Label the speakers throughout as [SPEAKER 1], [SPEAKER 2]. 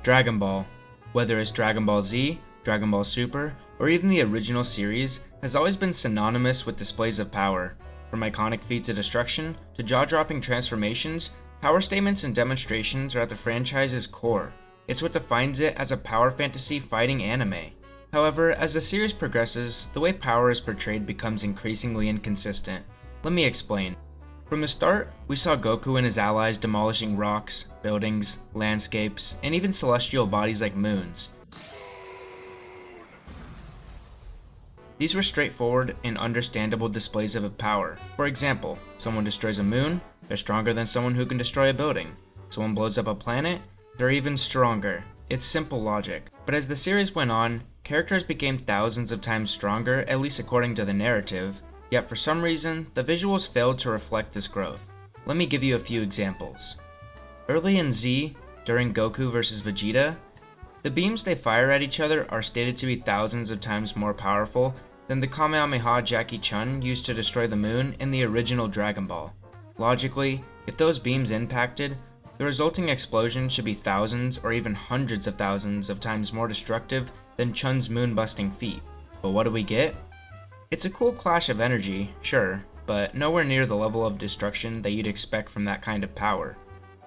[SPEAKER 1] Dragon Ball, whether it's Dragon Ball Z, Dragon Ball Super, or even the original series, has always been synonymous with displays of power. From iconic feats of destruction to jaw-dropping transformations, power statements and demonstrations are at the franchise's core. It's what defines it as a power fantasy fighting anime. However, as the series progresses, the way power is portrayed becomes increasingly inconsistent. Let me explain. From the start, we saw Goku and his allies demolishing rocks, buildings, landscapes, and even celestial bodies like moons. These were straightforward and understandable displays of power. For example, someone destroys a moon, they're stronger than someone who can destroy a building. Someone blows up a planet, they're even stronger. It's simple logic. But as the series went on, characters became thousands of times stronger, at least according to the narrative. Yet for some reason, the visuals failed to reflect this growth. Let me give you a few examples. Early in Z, during Goku vs Vegeta, the beams they fire at each other are stated to be thousands of times more powerful than the Kamehameha Jackie Chun used to destroy the moon in the original Dragon Ball. Logically, if those beams impacted, the resulting explosion should be thousands or even hundreds of thousands of times more destructive than Chun's moon-busting feat. But what do we get? It's a cool clash of energy, sure, but nowhere near the level of destruction that you'd expect from that kind of power.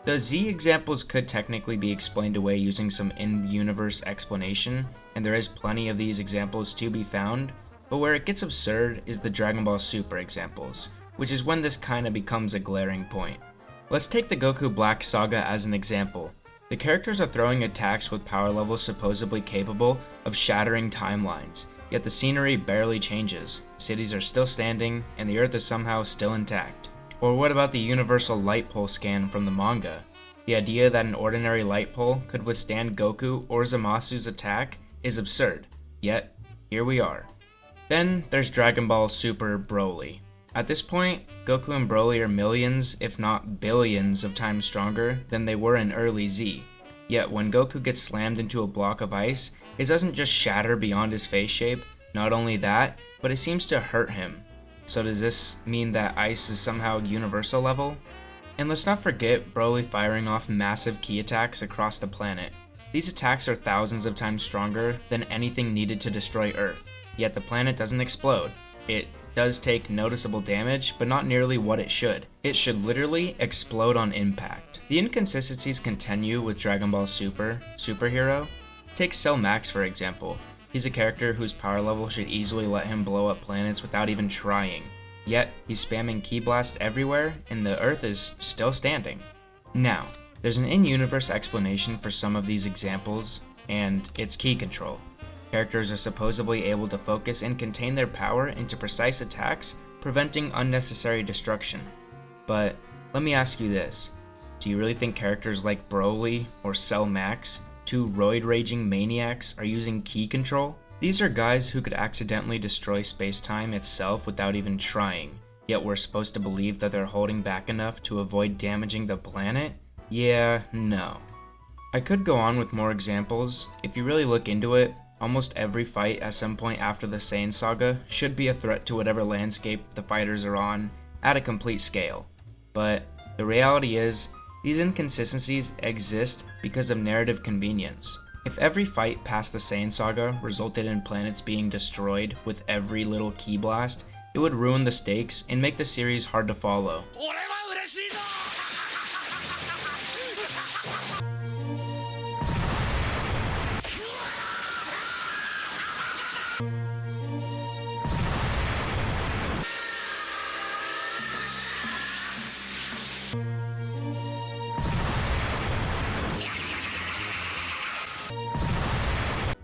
[SPEAKER 1] The Z examples could technically be explained away using some in-universe explanation, and there is plenty of these examples to be found, but where it gets absurd is the Dragon Ball Super examples, which is when this kinda becomes a glaring point. Let's take the Goku Black Saga as an example. The characters are throwing attacks with power levels supposedly capable of shattering timelines, yet the scenery barely changes, cities are still standing, and the earth is somehow still intact. Or what about the universal light pole scan from the manga? The idea that an ordinary light pole could withstand Goku or Zamasu's attack is absurd, yet here we are. Then there's Dragon Ball Super Broly. At this point, Goku and Broly are millions, if not billions of times stronger than they were in early Z. Yet when Goku gets slammed into a block of ice, it doesn't just shatter beyond his face shape, not only that, but it seems to hurt him. So does this mean that ice is somehow universal level? And let's not forget Broly firing off massive ki attacks across the planet. These attacks are thousands of times stronger than anything needed to destroy Earth, yet the planet doesn't explode. It does take noticeable damage, but not nearly what it should. It should literally explode on impact. The inconsistencies continue with Dragon Ball Superhero. Take Cell Max for example. He's a character whose power level should easily let him blow up planets without even trying. Yet, he's spamming Ki Blast everywhere, and the Earth is still standing. Now, there's an in-universe explanation for some of these examples, and it's ki control. Characters are supposedly able to focus and contain their power into precise attacks, preventing unnecessary destruction. But, let me ask you this. Do you really think characters like Broly or Cell Max, two roid-raging maniacs, are using ki control? These are guys who could accidentally destroy space-time itself without even trying, yet we're supposed to believe that they're holding back enough to avoid damaging the planet? Yeah, no. I could go on with more examples. If you really look into it, almost every fight at some point after the Saiyan saga should be a threat to whatever landscape the fighters are on at a complete scale. But the reality is, these inconsistencies exist because of narrative convenience. If every fight past the Saiyan saga resulted in planets being destroyed with every little ki blast, it would ruin the stakes and make the series hard to follow.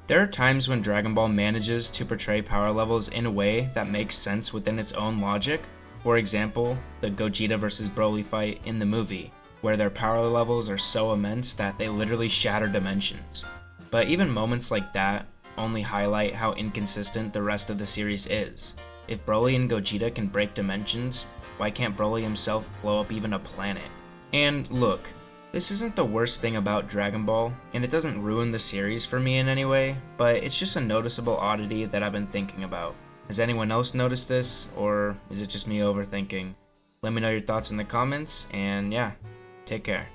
[SPEAKER 1] There are times when Dragon Ball manages to portray power levels in a way that makes sense within its own logic. For example, the Gogeta vs Broly fight in the movie, where their power levels are so immense that they literally shatter dimensions. But even moments like that only highlight how inconsistent the rest of the series is. If Broly and Gogeta can break dimensions, why can't Broly himself blow up even a planet? And look, this isn't the worst thing about Dragon Ball, and it doesn't ruin the series for me in any way, but it's just a noticeable oddity that I've been thinking about. Has anyone else noticed this, or is it just me overthinking? Let me know your thoughts in the comments, and yeah, take care.